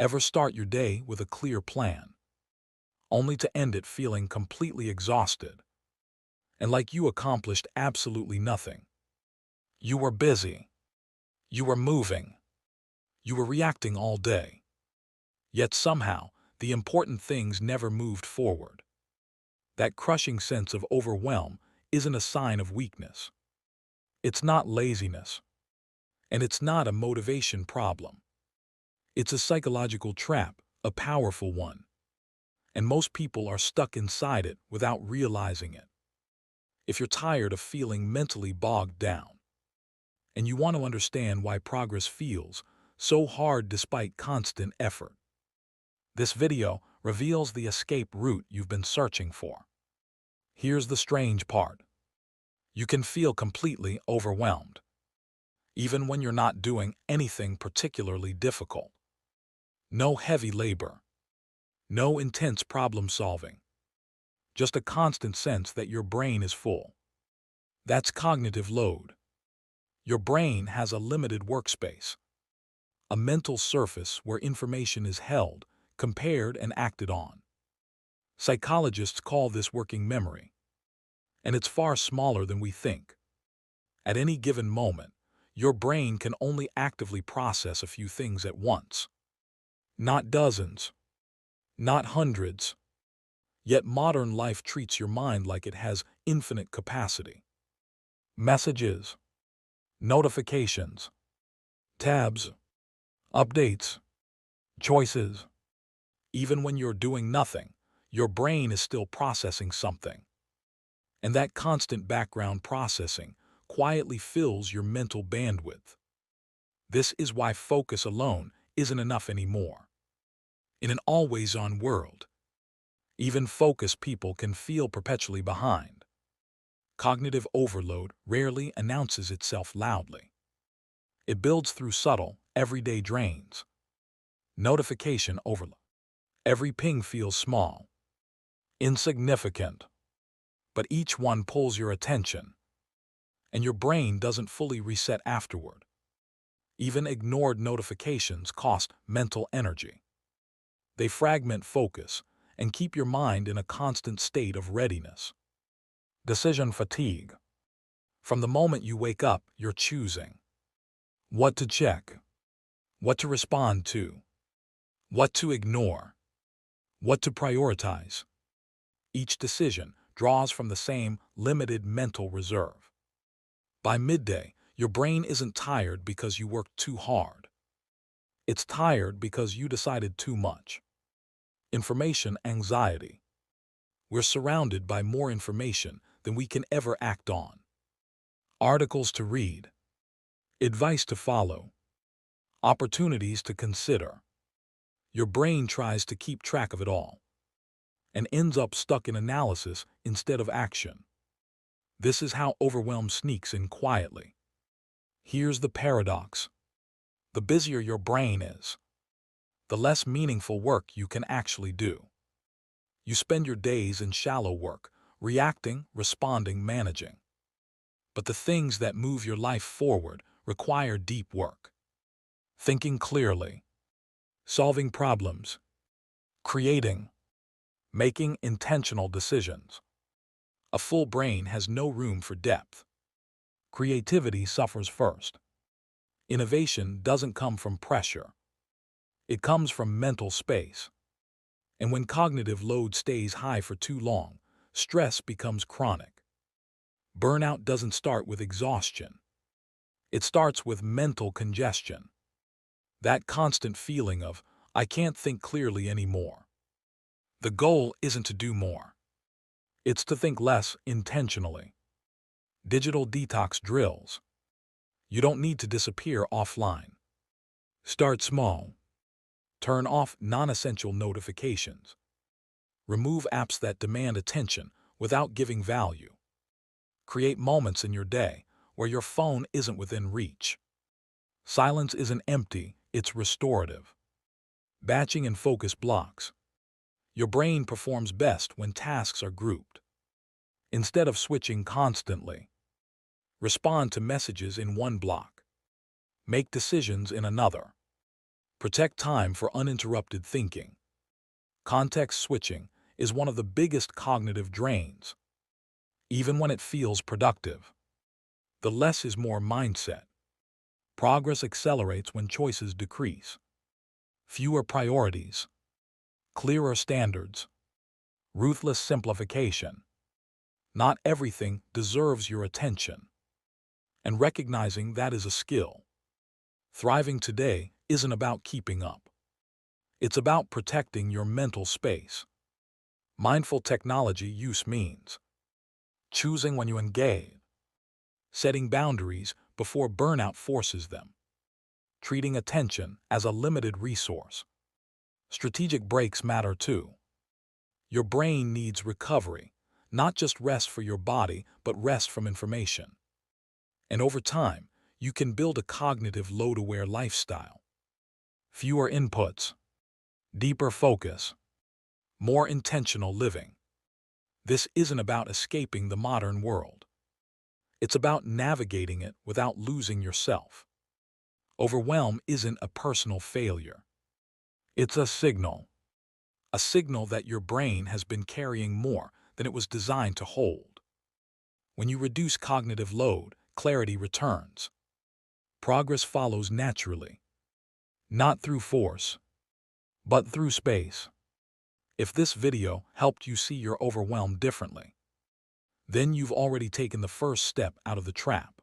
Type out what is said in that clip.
Ever start your day with a clear plan, only to end it feeling completely exhausted and like you accomplished absolutely nothing? You were busy, you were moving, you were reacting all day, yet somehow the important things never moved forward. That crushing sense of overwhelm isn't a sign of weakness. It's not laziness, and it's not a motivation problem. It's a psychological trap, a powerful one, and most people are stuck inside it without realizing it. If you're tired of feeling mentally bogged down, and you want to understand why progress feels so hard despite constant effort, this video reveals the escape route you've been searching for. Here's the strange part. You can feel completely overwhelmed, even when you're not doing anything particularly difficult. No heavy labor, no intense problem solving, just a constant sense that your brain is full. That's cognitive load. Your brain has a limited workspace, a mental surface where information is held, compared, and acted on. Psychologists call this working memory, and it's far smaller than we think. At any given moment, your brain can only actively process a few things at once. Not dozens, not hundreds. Yet modern life treats your mind like it has infinite capacity. Messages, notifications, tabs, updates, choices. Even when you're doing nothing, your brain is still processing something. And that constant background processing quietly fills your mental bandwidth. This is why focus alone isn't enough anymore. In an always-on world, even focused people can feel perpetually behind. Cognitive overload rarely announces itself loudly. It builds through subtle, everyday drains. Notification overload. Every ping feels small, insignificant, but each one pulls your attention, and your brain doesn't fully reset afterward. Even ignored notifications cost mental energy. They fragment focus and keep your mind in a constant state of readiness. Decision fatigue. From the moment you wake up, you're choosing what to check, what to respond to, what to ignore, what to prioritize. Each decision draws from the same limited mental reserve. By midday, your brain isn't tired because you worked too hard. It's tired because you decided too much. Information anxiety. We're surrounded by more information than we can ever act on. Articles to read, advice to follow, opportunities to consider. Your brain tries to keep track of it all and ends up stuck in analysis instead of action. This is how overwhelm sneaks in quietly. Here's the paradox. The busier your brain is, the less meaningful work you can actually do. You spend your days in shallow work, reacting, responding, managing. But the things that move your life forward require deep work. Thinking clearly, solving problems, creating, making intentional decisions. A full brain has no room for depth. Creativity suffers first. Innovation doesn't come from pressure. It comes from mental space. And when cognitive load stays high for too long, stress becomes chronic. Burnout doesn't start with exhaustion. It starts with mental congestion. That constant feeling of, I can't think clearly anymore. The goal isn't to do more. It's to think less intentionally. Digital detox drills. You don't need to disappear offline. Start small. Turn off non-essential notifications. Remove apps that demand attention without giving value. Create moments in your day where your phone isn't within reach. Silence isn't empty, it's restorative. Batching and focus blocks. Your brain performs best when tasks are grouped. Instead of switching constantly, respond to messages in one block. Make decisions in another. Protect time for uninterrupted thinking. Context switching is one of the biggest cognitive drains, even when it feels productive. The less is more mindset. Progress accelerates when choices decrease. Fewer priorities, clearer standards, ruthless simplification. Not everything deserves your attention, and recognizing that is a skill. Thriving today isn't about keeping up. It's about protecting your mental space. Mindful technology use means choosing when you engage, setting boundaries before burnout forces them, treating attention as a limited resource. Strategic breaks matter too. Your brain needs recovery, not just rest for your body, but rest from information. And over time, you can build a cognitive load-aware lifestyle. Fewer inputs, deeper focus, more intentional living. This isn't about escaping the modern world. It's about navigating it without losing yourself. Overwhelm isn't a personal failure. It's a signal that your brain has been carrying more than it was designed to hold. When you reduce cognitive load, clarity returns. Progress follows naturally, not through force, but through space. If this video helped you see your overwhelm differently, then you've already taken the first step out of the trap.